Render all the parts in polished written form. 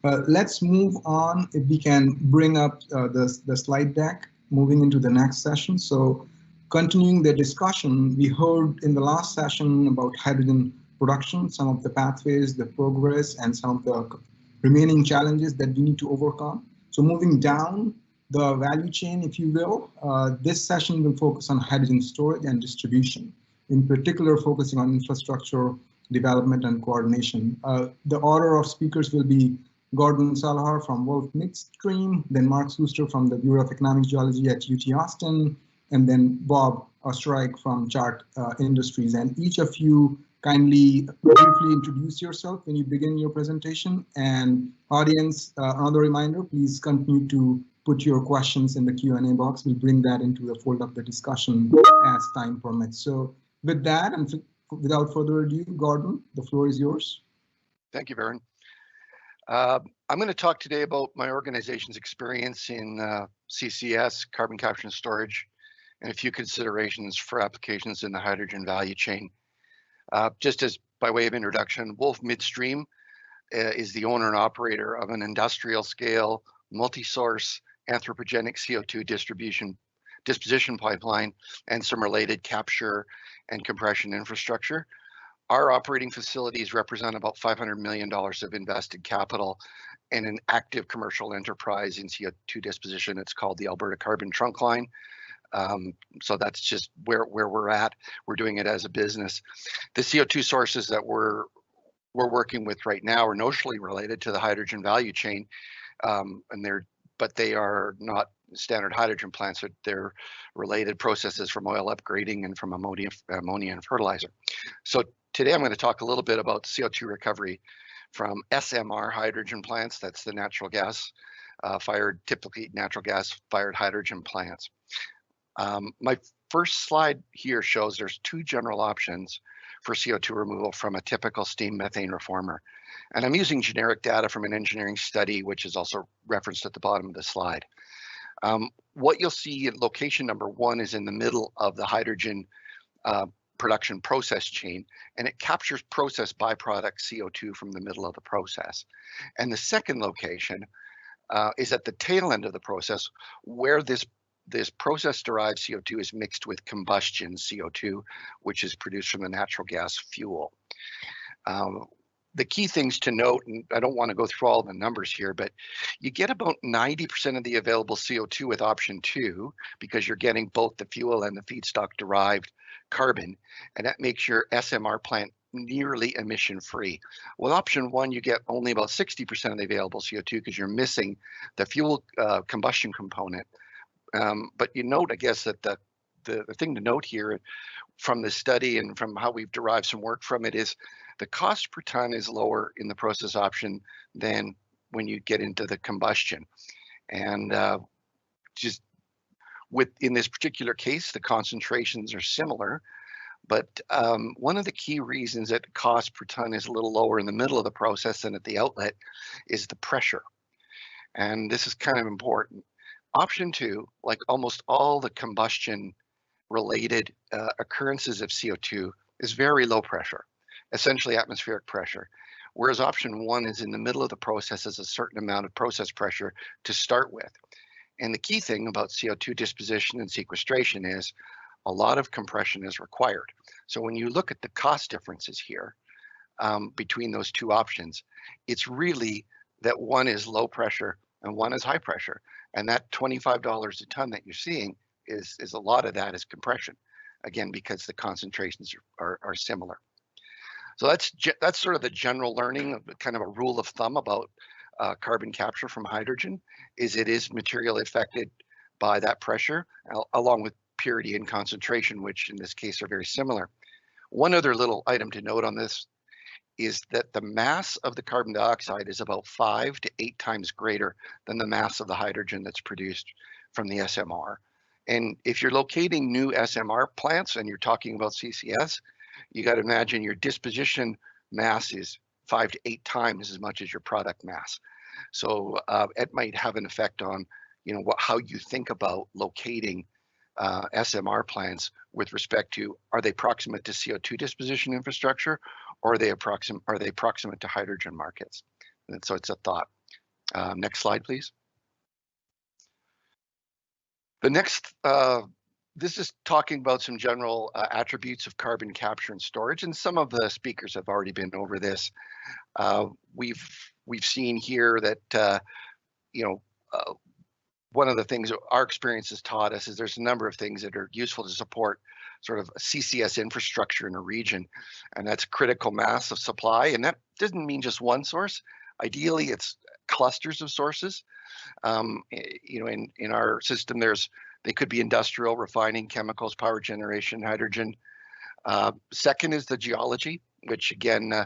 Let's move on. If we can bring up the slide deck, moving into the next session. So continuing the discussion, we heard in the last session about hydrogen production, some of the pathways, the progress, and some of the remaining challenges that we need to overcome. So moving down the value chain, if you will, this session will focus on hydrogen storage and distribution, in particular focusing on infrastructure development and coordination. The order of speakers will be Gordon Salahor from Wolf Midstream, then Mark Shuster from the Bureau of Economic Geology at UT Austin, and then Bob Oesterreich from Chart Industries. And each of you kindly briefly introduce yourself when you begin your presentation. And audience, another reminder, please continue to put your questions in the Q&A box. We'll bring that into the fold of the discussion as time permits. So with that, and without further ado, Gordon, the floor is yours. Thank you, Varun. I'm going to talk today about my organization's experience in CCS, carbon capture and storage, and a few considerations for applications in the hydrogen value chain. Just as by way of introduction, Wolf Midstream is the owner and operator of an industrial scale, multi-source anthropogenic CO2 disposition pipeline and some related capture and compression infrastructure. Our operating facilities represent about $500 million of invested capital and an active commercial enterprise in CO2 disposition. It's called the Alberta Carbon Trunk Line. So that's just where we're at. We're doing it as a business. The CO2 sources that we're working with right now are notionally related to the hydrogen value chain, but they are not standard hydrogen plants. They're related processes from oil upgrading and from ammonia and fertilizer. So today I'm going to talk a little bit about CO2 recovery from SMR hydrogen plants. That's the natural gas typically natural gas fired hydrogen plants. My first slide here shows there's two general options for CO2 removal from a typical steam methane reformer. And I'm using generic data from an engineering study, which is also referenced at the bottom of the slide. What you'll see in location number one is in the middle of the hydrogen production process chain, and it captures process byproduct CO2 from the middle of the process. And the second location is at the tail end of the process, where this process-derived CO2 is mixed with combustion CO2, which is produced from the natural gas fuel. The key things to note, and I don't want to go through all the numbers here, but you get about 90% of the available CO2 with option 2 because you're getting both the fuel and the feedstock derived carbon, and that makes your SMR plant nearly emission-free. With option 1, you get only about 60% of the available CO2 because you're missing the fuel combustion component. But you note, I guess, that the thing to note here from the study and from how we've derived some work from it is the cost per ton is lower in the process option than when you get into the combustion. And just in this particular case, the concentrations are similar, but one of the key reasons that the cost per ton is a little lower in the middle of the process than at the outlet is the pressure. And this is kind of important. Option 2, like almost all the combustion related occurrences of CO2, is very low pressure, essentially atmospheric pressure. Whereas option 1 is in the middle of the process as a certain amount of process pressure to start with. And the key thing about CO2 disposition and sequestration is a lot of compression is required. So when you look at the cost differences here between those two options, it's really that one is low pressure and one is high pressure. And that $25 a ton that you're seeing is a lot of that is compression, again, because the concentrations are similar. So that's sort of the general learning, of kind of a rule of thumb about carbon capture from hydrogen, is it is materially affected by that pressure, along with purity and concentration, which in this case are very similar. One other little item to note on this is that the mass of the carbon dioxide is about 5 to 8 times greater than the mass of the hydrogen that's produced from the SMR. And if you're locating new SMR plants and you're talking about CCS, you got to imagine your disposition mass is 5 to 8 times as much as your product mass. So it might have an effect on, how you think about locating SMR plants with respect to, are they proximate to CO2 disposition infrastructure, or are they proximate to hydrogen markets? And so it's a thought. Next slide, please. The next, this is talking about some general attributes of carbon capture and storage, and some of the speakers have already been over this. We've seen here that one of the things our experience has taught us is there's a number of things that are useful to support sort of a CCS infrastructure in a region, and that's critical mass of supply, and that doesn't mean just one source. Ideally, it's clusters of sources. In our system, they could be industrial, refining, chemicals, power generation, hydrogen. Second is the geology, which again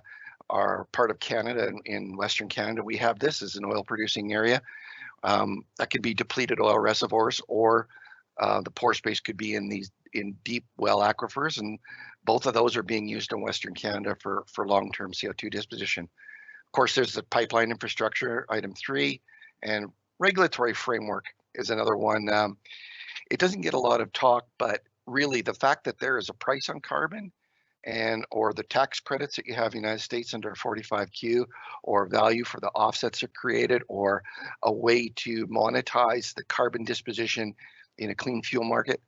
are part of Canada. In Western Canada, we have this as an oil producing area. That could be depleted oil reservoirs, or the pore space could be in deep well aquifers, and both of those are being used in Western Canada for long-term CO2 disposition. Of course, there's the pipeline infrastructure, item 3, and regulatory framework is another one. It doesn't get a lot of talk, but really the fact that there is a price on carbon or the tax credits that you have in the United States under 45Q, or value for the offsets are created, or a way to monetize the carbon disposition in a clean fuel market,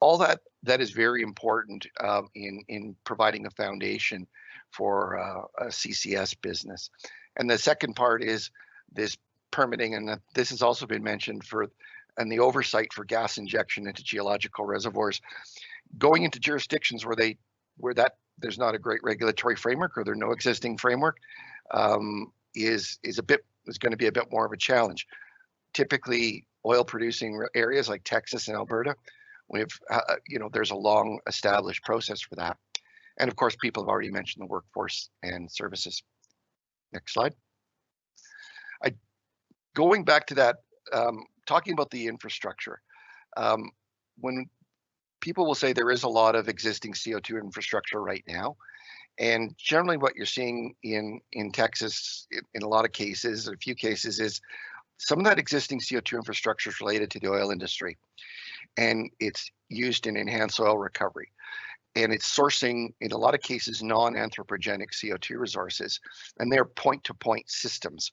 all that is very important in providing a foundation for a CCS business. And the second part is this permitting, and this has also been mentioned and the oversight for gas injection into geological reservoirs, going into jurisdictions where there's not a great regulatory framework, or there's no existing framework, is going to be a bit more of a challenge. Typically, oil producing areas like Texas and Alberta, there's a long established process for that. And of course, people have already mentioned the workforce and services. Next slide. Going back to that, talking about the infrastructure, when people will say there is a lot of existing CO2 infrastructure right now, and generally what you're seeing in Texas, in a lot of cases, a few cases, is some of that existing CO2 infrastructure is related to the oil industry, and it's used in enhanced oil recovery. And it's sourcing, in a lot of cases, non-anthropogenic CO2 resources, and they're point-to-point systems,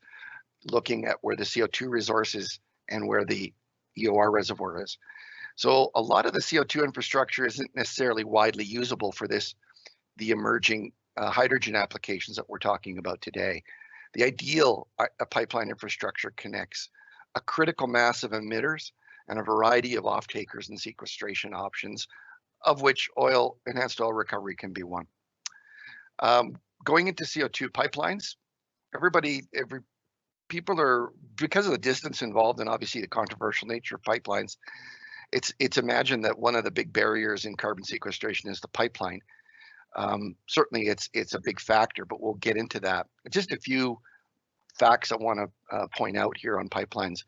looking at where the CO2 resource is and where the EOR reservoir is. So a lot of the CO2 infrastructure isn't necessarily widely usable for the emerging hydrogen applications that we're talking about today. The ideal pipeline infrastructure connects a critical mass of emitters and a variety of off-takers and sequestration options, of which enhanced oil recovery can be one. Going into CO2 pipelines, people are, because of the distance involved and obviously the controversial nature of pipelines, it's imagined that one of the big barriers in carbon sequestration is the pipeline. Certainly it's a big factor, but we'll get into that. Just a few facts I want to point out here on pipelines.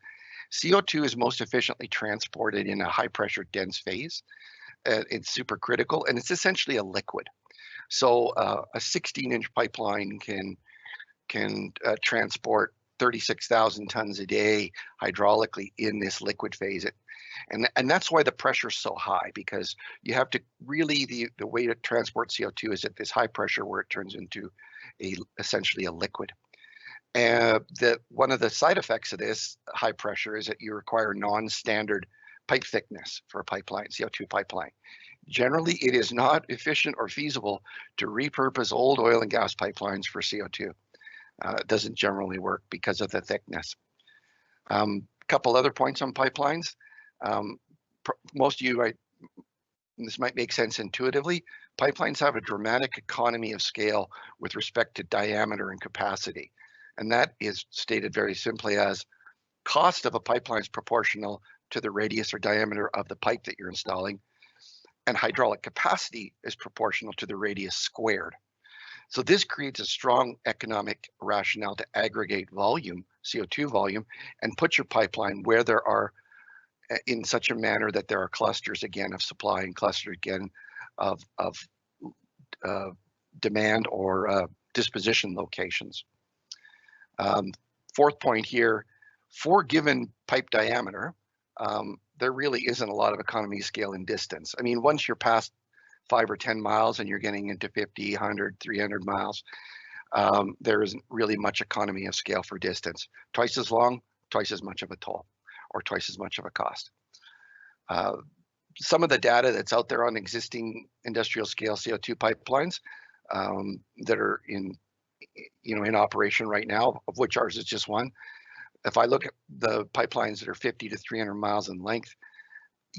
CO2 is most efficiently transported in a high pressure dense phase. It's supercritical, and it's essentially a liquid. So a 16-inch pipeline can transport 36,000 tons a day hydraulically in this liquid phase. And that's why the pressure is so high, because you have to really, the way to transport CO2 is at this high pressure where it turns into essentially a liquid. One of the side effects of this high pressure is that you require non-standard pipe thickness for a pipeline, CO2 pipeline. Generally, it is not efficient or feasible to repurpose old oil and gas pipelines for CO2. It doesn't generally work because of the thickness. A couple other points on pipelines. Most of you, this might make sense intuitively, pipelines have a dramatic economy of scale with respect to diameter and capacity. And that is stated very simply as cost of a pipeline is proportional to the radius or diameter of the pipe that you're installing, and hydraulic capacity is proportional to the radius squared. So this creates a strong economic rationale to aggregate volume, CO2 volume, and put your pipeline where there are, in such a manner that there are clusters again of supply and clusters again of demand or disposition locations. Fourth point here, for given pipe diameter, there really isn't a lot of economy of scale in distance. I mean, once you're past 5 or 10 miles and you're getting into 50, 100, 300 miles, there isn't really much economy of scale for distance. Twice as long, twice as much of a toll, or twice as much of a cost. Some of the data that's out there on existing industrial scale CO2 pipelines that are in operation right now, of which ours is just one. If I look at the pipelines that are 50 to 300 miles in length,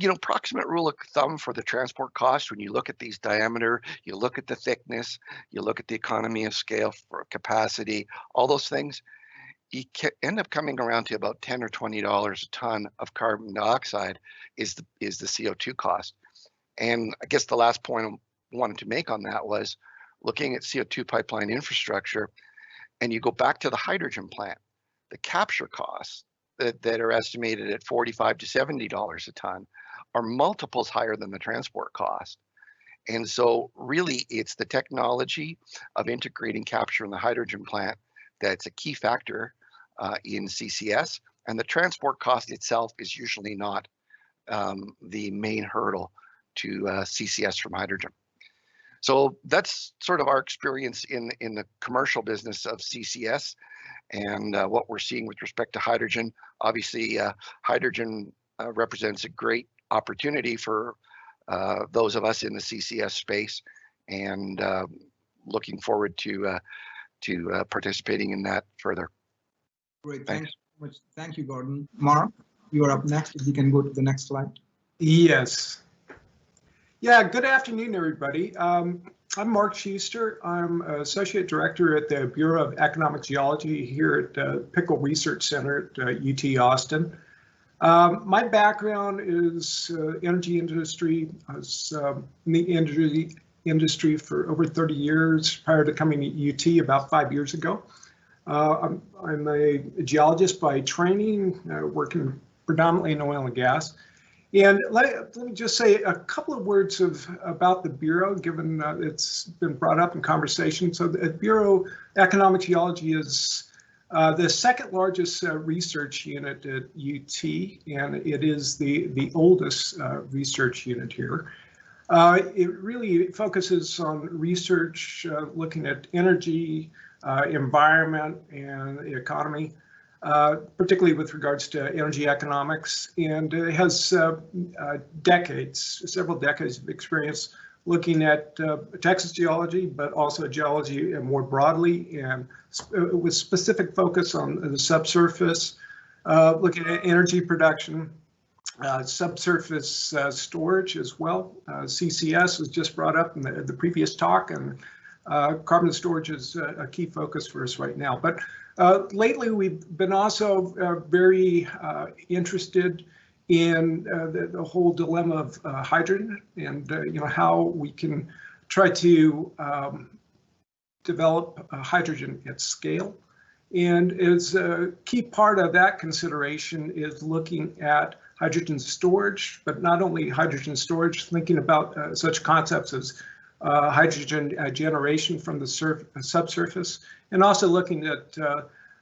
approximate rule of thumb for the transport cost, when you look at these diameter, you look at the thickness, you look at the economy of scale for capacity, all those things, you can end up coming around to about $10 or $20 a ton of carbon dioxide is the CO2 cost. And I guess the last point I wanted to make on that was looking at CO2 pipeline infrastructure, and you go back to the hydrogen plant, the capture costs that are estimated at $45 to $70 a ton are multiples higher than the transport cost. And so really it's the technology of integrating capture in the hydrogen plant that's a key factor in CCS, and the transport cost itself is usually not the main hurdle to CCS from hydrogen. So that's sort of our experience in the commercial business of CCS and what we're seeing with respect to hydrogen. Obviously, hydrogen represents a great opportunity for those of us in the CCS space, and looking forward to participating in that further. Great, thanks so much. Thank you, Gordon. Mark, you are up next. If you can go to the next slide. Yes. Yeah, good afternoon, everybody. I'm Mark Shuster. I'm Associate Director at the Bureau of Economic Geology here at Pickle Research Center at UT Austin. My background is energy industry. I was in the energy industry for over 30 years prior to coming to UT about 5 years ago. I'm a geologist by training, working predominantly in oil and gas. And let me just say a couple of words about the Bureau, given it's been brought up in conversation. So the Bureau of Economic Geology is the second largest research unit at UT, and it is the oldest research unit here. It really focuses on research looking at energy, environment, and the economy, particularly with regards to energy economics, and it has several decades of experience looking at Texas geology, but also geology more broadly, and with specific focus on the subsurface, looking at energy production, subsurface storage as well. CCS was just brought up in the previous talk, and carbon storage is a key focus for us right now. But lately, we've been also very interested in the whole dilemma of hydrogen, and how we can try to develop hydrogen at scale. And as a key part of that consideration is looking at hydrogen storage, but not only hydrogen storage, thinking about such concepts as hydrogen generation from the subsurface, and also looking at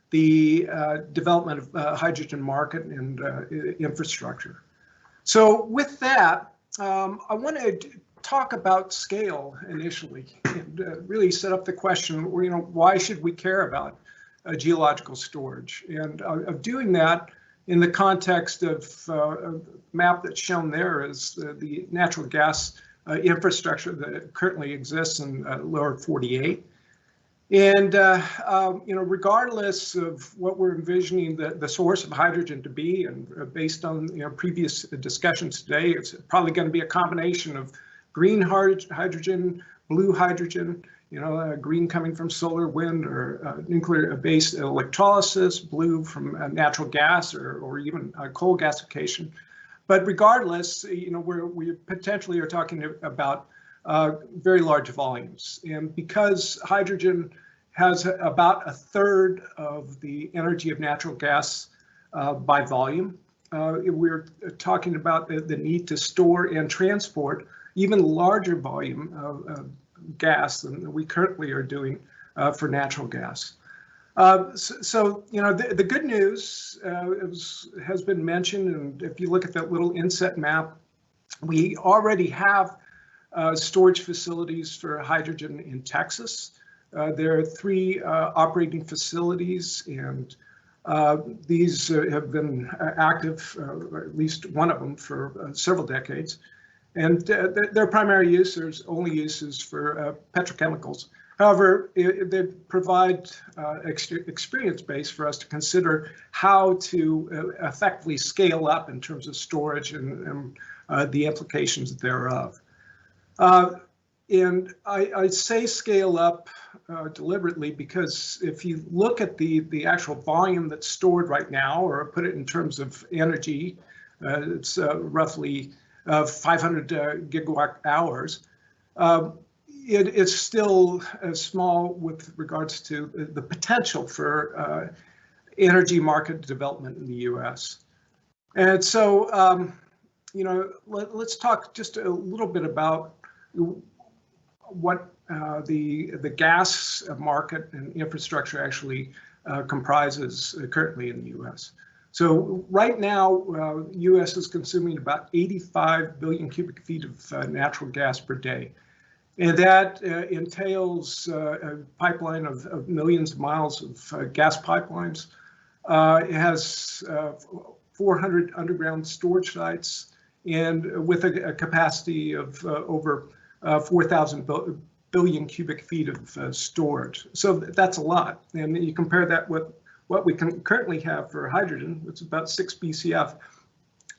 the development of hydrogen market and infrastructure. So with that, I want to talk about scale initially, and really set up the question, why should we care about geological storage? And of doing that in the context of a map that's shown there is the natural gas infrastructure that currently exists in lower 48. And regardless of what we're envisioning the source of hydrogen to be, and based on previous discussions today, it's probably going to be a combination of green hydrogen, blue hydrogen, green coming from solar, wind, or nuclear-based electrolysis, blue from natural gas or even coal gasification. But regardless, we potentially are talking about very large volumes. And because hydrogen has about a third of the energy of natural gas by volume, we're talking about the need to store and transport even larger volume of gas than we currently are doing for natural gas. The good news has been mentioned, and if you look at that little inset map, we already have storage facilities for hydrogen in Texas. There are 3 operating facilities, and these have been active, or at least one of them, for several decades. And their primary use, there's only uses for petrochemicals. However, they provide experience base for us to consider how to effectively scale up in terms of storage and the implications thereof. And I say scale up deliberately because if you look at the actual volume that's stored right now, or put it in terms of energy, it's roughly 500 gigawatt hours. It's still small with regards to the potential for energy market development in the U.S. And so, you know, let's talk just a little bit about what the gas market and infrastructure actually comprises currently in the U.S. So right now, U.S. is consuming about 85 billion cubic feet of natural gas per day. And that entails a pipeline of millions of miles of gas pipelines. It has 400 underground storage sites, and with a capacity of over 4,000 billion cubic feet of storage. So that's a lot. And you compare that with what we can currently have for hydrogen, which is about 6 BCF,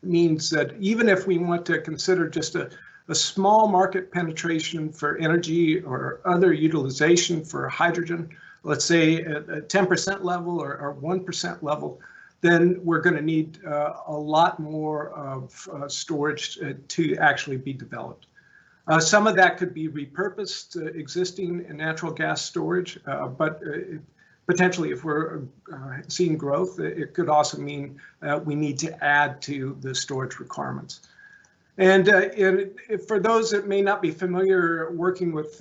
means that even if we want to consider just a small market penetration for energy or other utilization for hydrogen, let's say at a 10% level or 1% level, then we're going to need a lot more of storage to actually be developed. Some of that could be repurposed existing natural gas storage, but potentially if we're seeing growth, it could also mean we need to add to the storage requirements. And for those that may not be familiar working with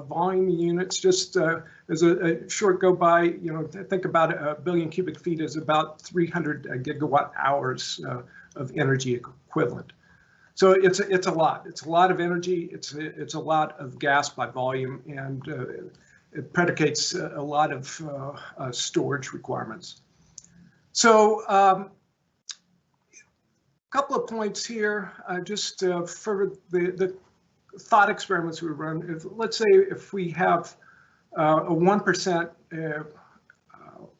volume units, just as a short go by, you know, think about a billion cubic feet is about 300 gigawatt hours of energy equivalent. So it's a lot. It's a lot of energy. It's a lot of gas by volume, and it predicates a lot of storage requirements. So a couple of points here, just for the thought experiments we run. Let's say if we have a 1%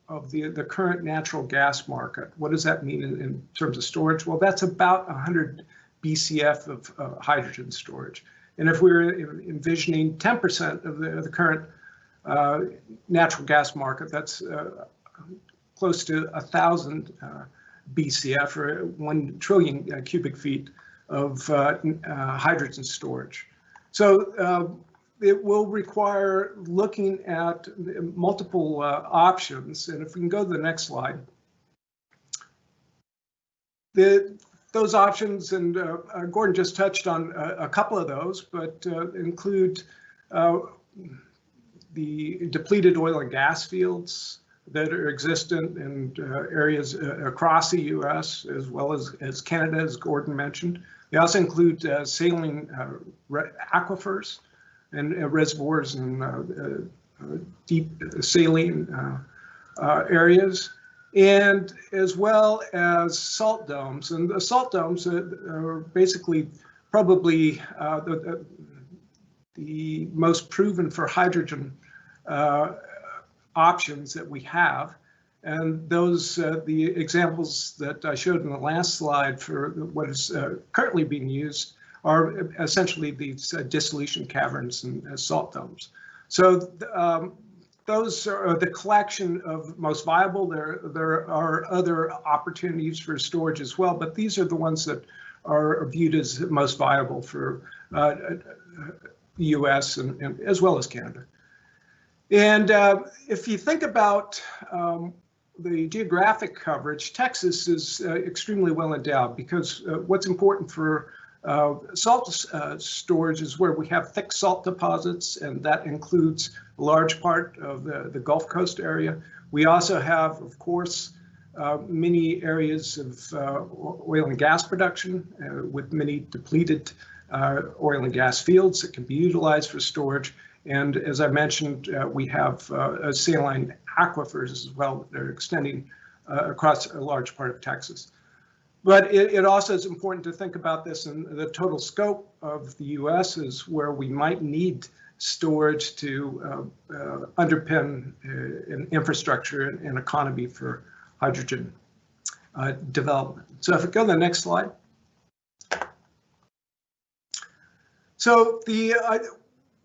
of the current natural gas market, what does that mean in terms of storage? Well, that's about 100 BCF of hydrogen storage. And if we're envisioning 10% of the current natural gas market, that's close to 1,000 BCF, or 1 trillion cubic feet of hydrogen storage. So it will require looking at multiple options. And if we can go to the next slide. Those options, and Gordon just touched on a couple of those, but include the depleted oil and gas fields that are existent in areas across the U.S. as well as Canada, as Gordon mentioned. They also include saline aquifers and reservoirs and deep saline areas, and as well as salt domes. And the salt domes are basically probably the most proven for hydrogen options that we have. And those, the examples that I showed in the last slide for what is currently being used are essentially these dissolution caverns and salt domes. So those are the collection of most viable. There are other opportunities for storage as well, but these are the ones that are viewed as most viable for the US and as well as Canada. And if you think about the geographic coverage, Texas is extremely well endowed, because what's important for salt storage is where we have thick salt deposits, and that includes a large part of the Gulf Coast area. We also have, of course, many areas of oil and gas production with many depleted oil and gas fields that can be utilized for storage. And as I mentioned, we have saline aquifers as well. They're extending across a large part of Texas. But it also is important to think about this in the total scope of the U.S. is where we might need storage to underpin an infrastructure and economy for hydrogen development. So if we go to the next slide. So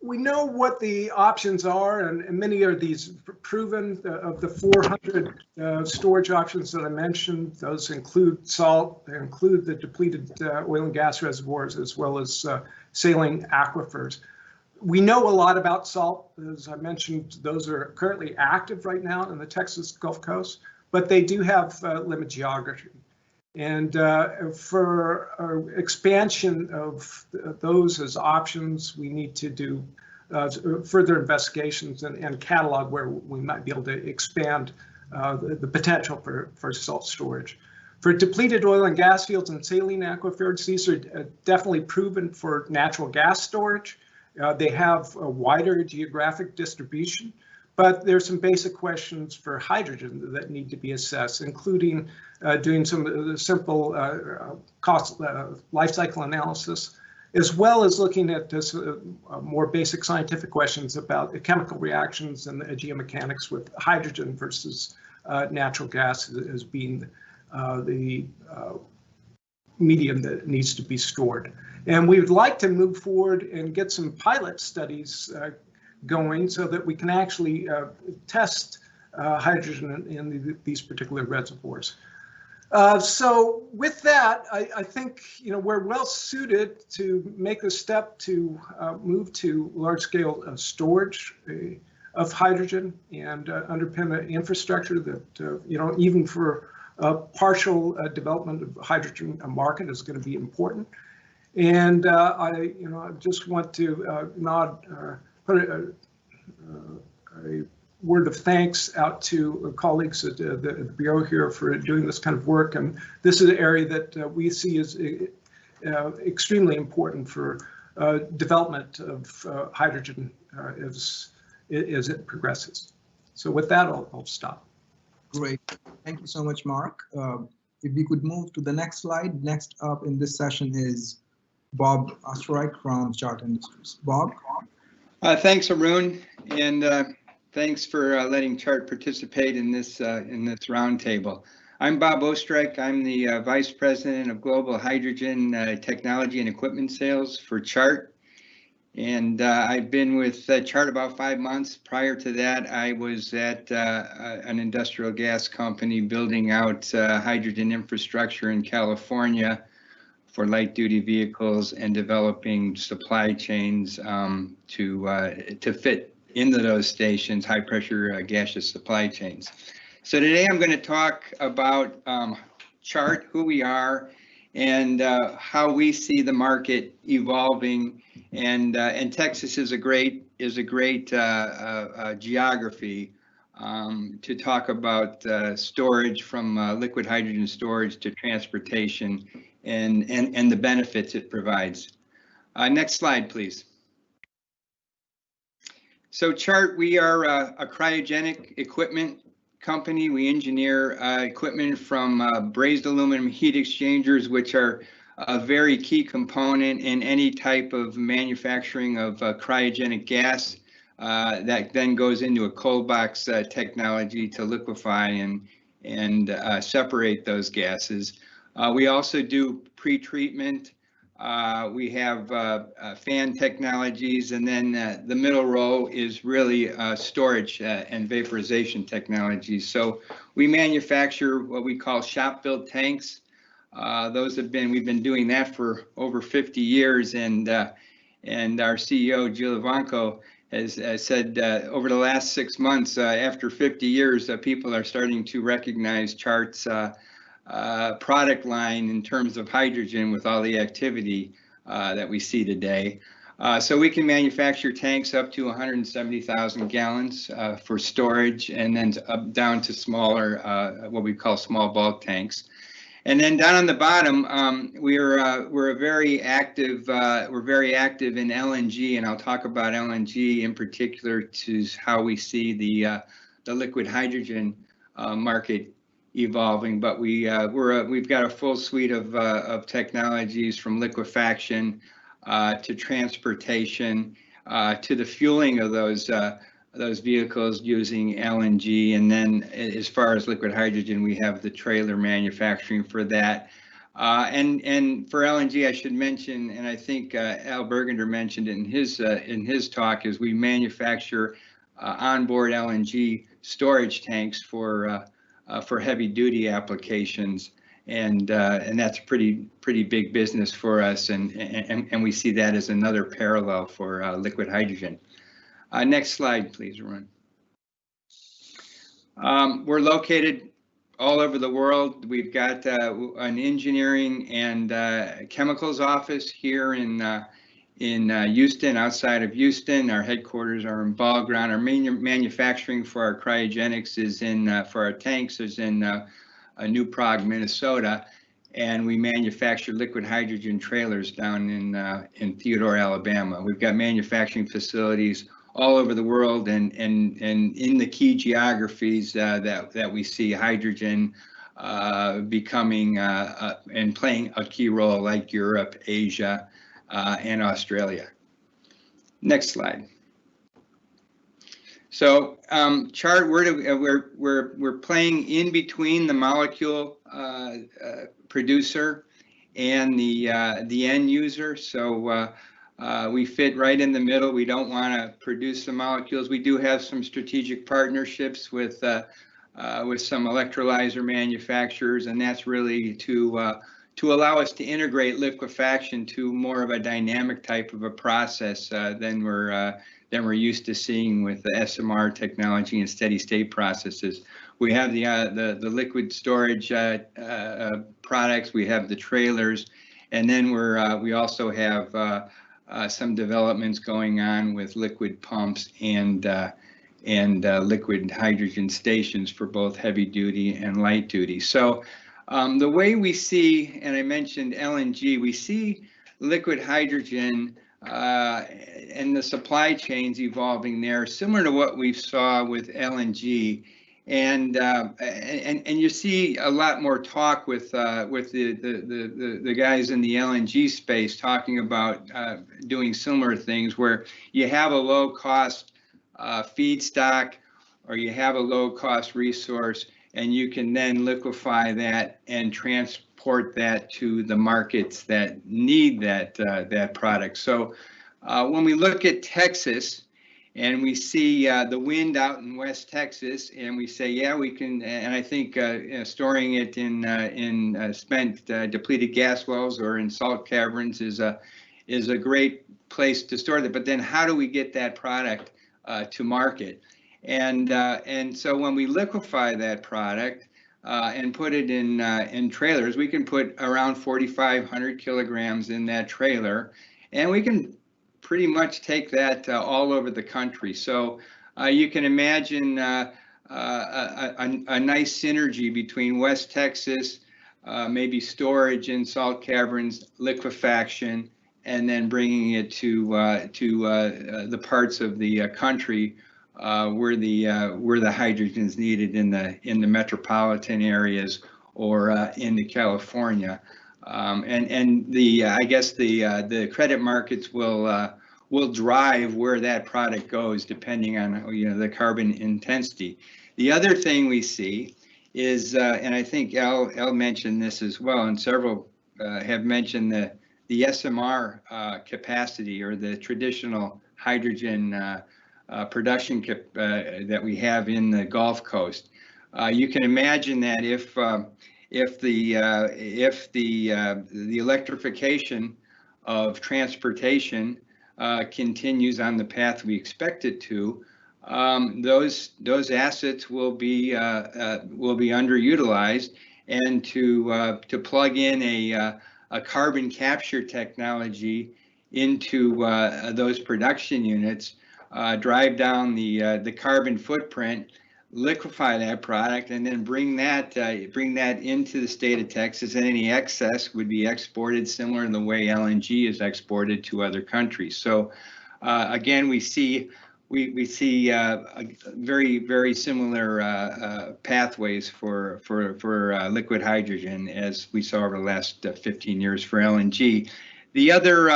we know what the options are, and many are these proven. Of the 400 storage options that I mentioned, those include salt, they include the depleted oil and gas reservoirs, as well as saline aquifers. We know a lot about salt. As I mentioned, those are currently active right now in the Texas Gulf Coast, but they do have limited geography. And for expansion of those as options, we need to do further investigations and catalog where we might be able to expand the potential for salt storage. For depleted oil and gas fields and saline aquifers, these are definitely proven for natural gas storage. They have a wider geographic distribution, but there's some basic questions for hydrogen that need to be assessed, including doing some simple cost life cycle analysis, as well as looking at this more basic scientific questions about the chemical reactions and the geomechanics with hydrogen versus natural gas as being the medium that needs to be stored. And we would like to move forward and get some pilot studies going so that we can actually test hydrogen in these particular reservoirs. So with that, I think we're well suited to make a step to move to large-scale storage of hydrogen and underpin an infrastructure that even for partial development of hydrogen market is going to be important. And I just want to put a word of thanks out to colleagues at the Bureau here for doing this kind of work. And this is an area that we see as extremely important for development of hydrogen as it progresses. So with that, I'll stop. Great. Thank you so much, Mark. If we could move to the next slide. Next up in this session is Bob Oesterreich from Chart Industries. Bob? Thanks, Arun, and thanks for letting Chart participate in this roundtable. I'm Bob Oesterreich. I'm the Vice President of Global Hydrogen Technology and Equipment Sales for Chart. And I've been with Chart about 5 months. Prior to that, I was at an industrial gas company building out hydrogen infrastructure in California for light-duty vehicles and developing supply chains to fit into those stations, high-pressure gaseous supply chains. So today I'm going to talk about Chart, who we are, and how we see the market evolving. And Texas is a great geography to talk about storage, from liquid hydrogen storage to transportation, and the benefits it provides. Next slide, please. So Chart, we are a cryogenic equipment company. We engineer equipment from brazed aluminum heat exchangers, which are a very key component in any type of manufacturing of cryogenic gas that then goes into a cold box technology to liquefy and separate those gases. We also do pre-treatment. We have fan technologies, and then the middle row is really storage and vaporization technologies. So we manufacture what we call shop-built tanks. We've been doing that for over 50 years, and our CEO, Giovanco, has said over the last 6 months, after 50 years, people are starting to recognize Chart's product line in terms of hydrogen with all the activity that we see today. So we can manufacture tanks up to 170,000 gallons for storage, and then up down to smaller, what we call small bulk tanks. And then down on the bottom, we're very active in LNG, and I'll talk about LNG in particular to how we see the liquid hydrogen market evolving. But we've got a full suite of technologies, from liquefaction to transportation to the fueling of those vehicles using LNG. And then as far as liquid hydrogen, we have the trailer manufacturing for that. And for LNG, I should mention, and I think Al Bergender mentioned it in his talk, is we manufacture onboard LNG storage tanks for heavy duty applications. And that's a pretty big business for us, and we see that as another parallel for liquid hydrogen. Next slide, please, Ron. We're located all over the world. We've got an engineering and chemicals office here in Houston, outside of Houston. Our headquarters are in Ball Ground. Our main manufacturing for our cryogenics is for our tanks is in New Prague, Minnesota, and we manufacture liquid hydrogen trailers down in Theodore, Alabama. We've got manufacturing facilities all over the world, and in the key geographies that we see hydrogen becoming and playing a key role, like Europe, Asia, and Australia. Next slide. So Chart, we're playing in between the molecule producer and the end user. So we fit right in the middle. We don't want to produce the molecules. We do have some strategic partnerships with some electrolyzer manufacturers, and that's really to allow us to integrate liquefaction to more of a dynamic type of a process than we're used to seeing with the SMR technology and steady state processes. We have the liquid storage products. We have the trailers, and then we also have some developments going on with liquid pumps and liquid hydrogen stations for both heavy duty and light duty. So the way we see, and I mentioned LNG, we see liquid hydrogen and the supply chains evolving there, similar to what we saw with LNG. And you see a lot more talk with the guys in the LNG space talking about doing similar things, where you have a low cost feedstock, or you have a low cost resource, and you can then liquefy that and transport that to the markets that need that product. So when we look at Texas, and we see the wind out in West Texas, and we say, yeah, we can. And I think storing it in spent depleted gas wells or in salt caverns is a great place to store that. But then, how do we get that product to market? And so when we liquefy that product and put it in trailers, we can put around 4,500 kilograms in that trailer, and we can pretty much take that all over the country. So you can imagine a nice synergy between West Texas, maybe storage in salt caverns, liquefaction, and then bringing it to the parts of the country where the hydrogen is needed in the metropolitan areas or into California. And I guess the credit markets will drive where that product goes, depending on the carbon intensity. The other thing we see is, and I think Al mentioned this as well, and several have mentioned the SMR capacity, or the traditional hydrogen production that we have in the Gulf Coast. You can imagine that if the electrification of transportation continues on the path we expect it to, those assets will be underutilized, and to plug in a carbon capture technology into those production units, drive down the carbon footprint, liquefy that product and then bring that into the state of Texas, and any excess would be exported similar to the way LNG is exported to other countries. So again, we see very similar pathways for liquid hydrogen as we saw over the last 15 years for LNG. The other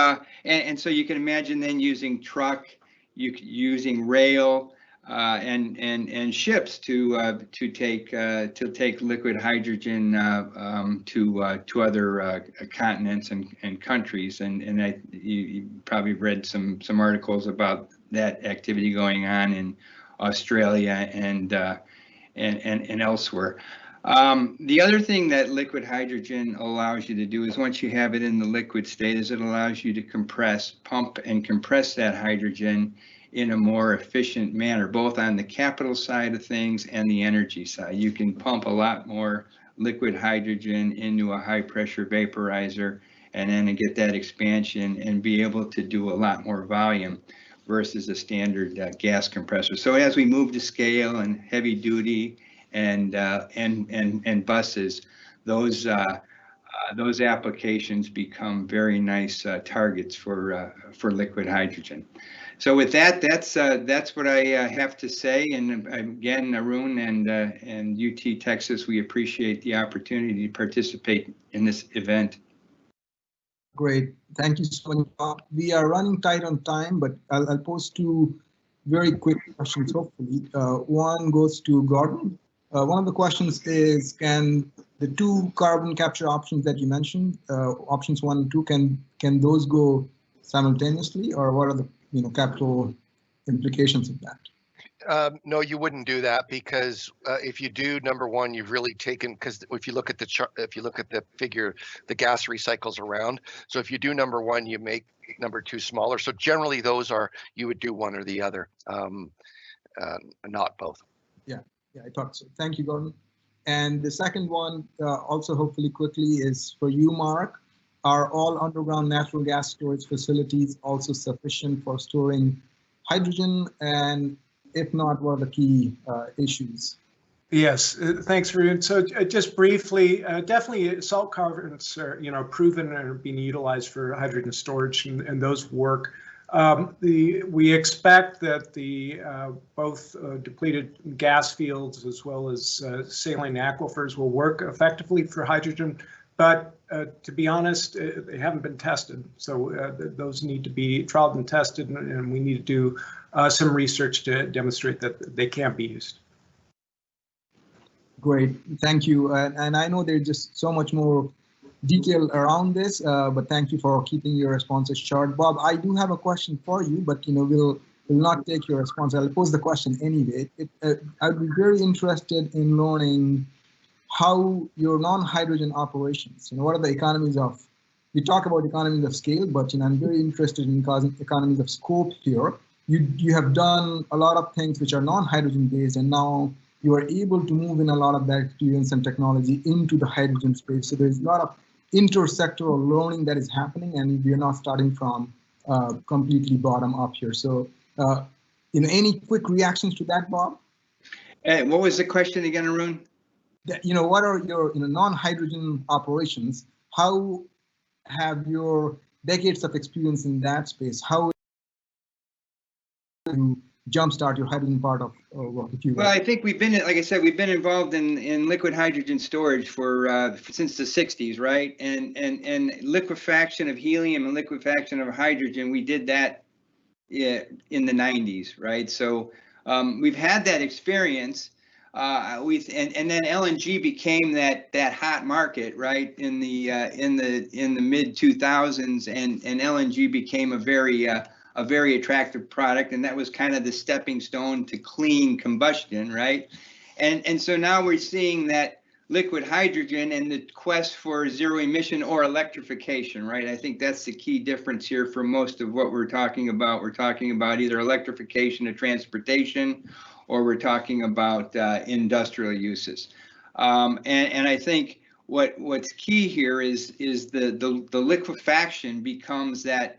and so you can imagine then using truck, using rail, and ships to take liquid hydrogen to other continents and countries, and you probably read some articles about that activity going on in Australia and elsewhere. The other thing that liquid hydrogen allows you to do is, once you have it in the liquid state, is it allows you to pump and compress that hydrogen in a more efficient manner, both on the capital side of things and the energy side. You can pump a lot more liquid hydrogen into a high pressure vaporizer and then get that expansion and be able to do a lot more volume versus a standard gas compressor. So as we move to scale and heavy duty and buses, those applications become very nice targets for liquid hydrogen. So with that, that's what I have to say. And again, Arun and UT Texas, we appreciate the opportunity to participate in this event. Great, thank you so much, Bob. We are running tight on time, but I'll pose two very quick questions, hopefully. One goes to Gordon. One of the questions is, can the two carbon capture options that you mentioned, options 1 and 2, can those go simultaneously, or what are the capital implications of that? No, you wouldn't do that, because if you do number one, you've really taken, because if you look at the chart, if you look at the figure, the gas recycles around. So if you do number one, you make number two smaller. So generally those are, you would do one or the other, not both. Yeah, I thought so. Thank you, Gordon. And the second one, also hopefully quickly, is for you, Mark. Are all underground natural gas storage facilities also sufficient for storing hydrogen? And if not, what are the key issues? Yes, thanks, Arun. So just briefly, definitely salt caverns are proven and are being utilized for hydrogen storage, and those work. We expect that the both depleted gas fields as well as saline aquifers will work effectively for hydrogen, but to be honest, they haven't been tested. So those need to be trialed and tested, and we need to do some research to demonstrate that they can be used. Great, thank you. And I know there's just so much more detail around this, but thank you for keeping your responses short. Bob, I do have a question for you, but we'll not take your response. I'll pose the question anyway. I'd be very interested in learning how your non-hydrogen operations, what are the economies of, we talk about economies of scale, but I'm very interested in economies of scope here. You have done a lot of things which are non-hydrogen based, and now you are able to move in a lot of that experience and technology into the hydrogen space. So there's a lot of intersectoral learning that is happening, and we're not starting from completely bottom up here. So, any quick reactions to that, Bob? What was the question again, Arun? What are your non-hydrogen operations? How have your decades of experience in that space? How do you jumpstart your hydrogen part of work? Well, I think we've been, like I said, we've been involved in liquid hydrogen storage for since the 60s, right? And liquefaction of helium and liquefaction of hydrogen, we did that in the 90s, right? So we've had that experience. And then LNG became that hot market, right, in the mid 2000s, and LNG became a very attractive product, and that was kind of the stepping stone to clean combustion, right? And so now we're seeing that liquid hydrogen and the quest for zero emission or electrification, right? I think that's the key difference here for most of what we're talking about. We're talking about either electrification of transportation, or we're talking about industrial uses. And I think what's key here is the liquefaction becomes that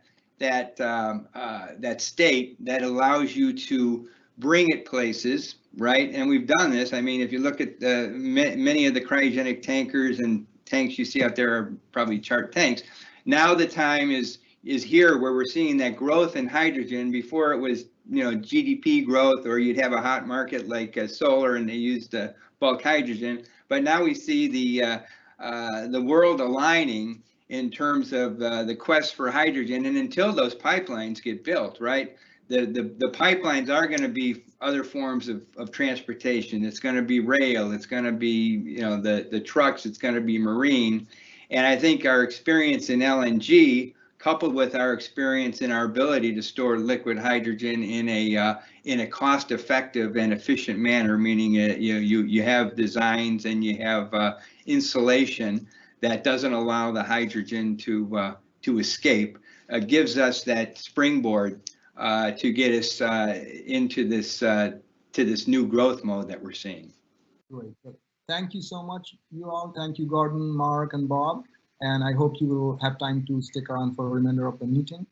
state that allows you to bring it places, right? And we've done this. I mean, if you look at many of the cryogenic tankers and tanks you see out there are probably Chart tanks. Now the time is here where we're seeing that growth in hydrogen. Before it was, you know, GDP growth, or you'd have a hot market like solar and they used bulk hydrogen. But now we see the world aligning in terms of the quest for hydrogen. And until those pipelines get built, right, the pipelines are going to be other forms of transportation. It's going to be rail. It's going to be, you know, the trucks. It's going to be marine. And I think our experience in LNG, coupled with our experience in our ability to store liquid hydrogen in a cost-effective and efficient manner, meaning you have designs and you have insulation that doesn't allow the hydrogen to escape, gives us that springboard to get us into this new growth mode that we're seeing. Great. Thank you so much, you all. Thank you, Gordon, Mark, and Bob. And I hope you will have time to stick around for the remainder of the meeting.